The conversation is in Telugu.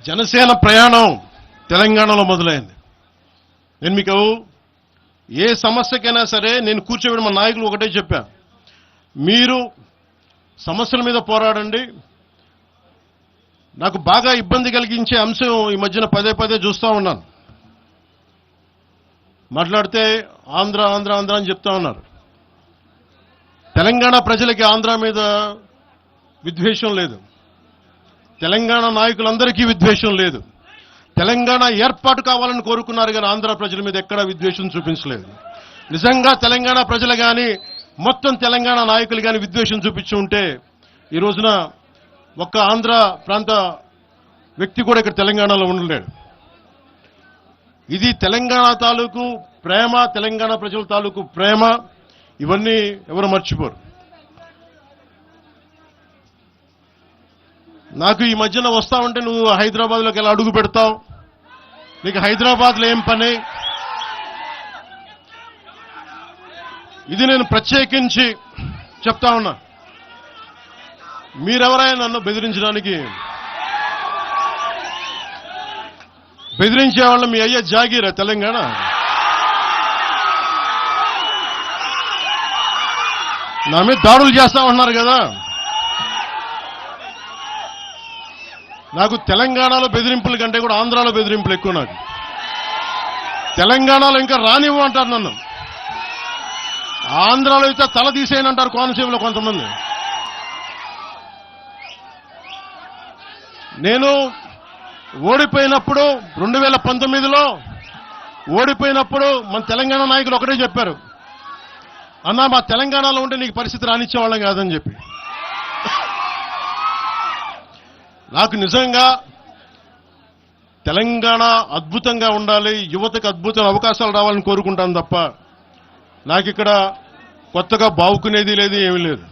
జనసేన ప్రయాణం తెలంగాణలో మొదలైంది. నేను మీకు ఏ సమస్యకైనా సరే నేను కూర్చోబెట్టి మా నాయకులు ఒకటే చెప్పా, మీరు సమస్యల మీద పోరాడండి. నాకు బాగా ఇబ్బంది కలిగించే అంశం ఈ మధ్యన పదే పదే చూస్తూ ఉన్నాను. మాట్లాడితే ఆంధ్ర ఆంధ్ర ఆంధ్ర అని చెప్తా ఉన్నారు. తెలంగాణ ప్రజలకి ఆంధ్ర మీద విద్వేషం లేదు, తెలంగాణ నాయకులందరికీ విద్వేషం లేదు. తెలంగాణ ఏర్పాటు కావాలని కోరుకున్నారు కానీ ఆంధ్ర ప్రజల మీద ఎక్కడా విద్వేషం చూపించలేదు. నిజంగా తెలంగాణ ప్రజలు కానీ మొత్తం తెలంగాణ నాయకులు కానీ విద్వేషం చూపించి ఉంటే ఈ రోజున ఒక్క ఆంధ్ర ప్రాంత వ్యక్తి కూడా ఇక్కడ తెలంగాణలో ఉండలేడు. ఇది తెలంగాణ తాలూకు ప్రేమ, తెలంగాణ ప్రజల తాలూకు ప్రేమ. ఇవన్నీ ఎవరు మర్చిపోరు. నాకు ఈ మధ్యన వస్తా ఉంటే నువ్వు హైదరాబాద్లోకి ఎలా అడుగు పెడతావు, నీకు హైదరాబాద్లో ఏం పని, ఇది నేను ప్రత్యేకించి చెప్తా ఉన్నా. మీరెవరైనా నన్ను బెదిరించడానికి, బెదిరించే వాళ్ళ మీ అయ్యే జాగీరా తెలంగాణ? నా మీద దాడులు చేస్తా ఉన్నారు కదా. నాకు తెలంగాణలో బెదిరింపుల కంటే కూడా ఆంధ్రాలో బెదిరింపులు ఎక్కువ. నాకు తెలంగాణలో ఇంకా రానివ్వు అంటారు నన్ను, ఆంధ్రాలో అయితే తల తీసేయనంటారు కోనసీమలో కొంతమంది. నేను ఓడిపోయినప్పుడు 2019లో ఓడిపోయినప్పుడు మన తెలంగాణ నాయకులు ఒకటే చెప్పారు, అన్నా మా తెలంగాణలో ఉంటే నీకు పరిస్థితి రానిచ్చేవాళ్ళం కాదని చెప్పి. నాకు నిజంగా తెలంగాణ అద్భుతంగా ఉండాలి, యువతకు అద్భుతమైన అవకాశాలు రావాలని కోరుకుంటాను తప్ప నాకు ఇక్కడ కొత్తగా బావుకునేది లేదు, ఏమీ లేదు.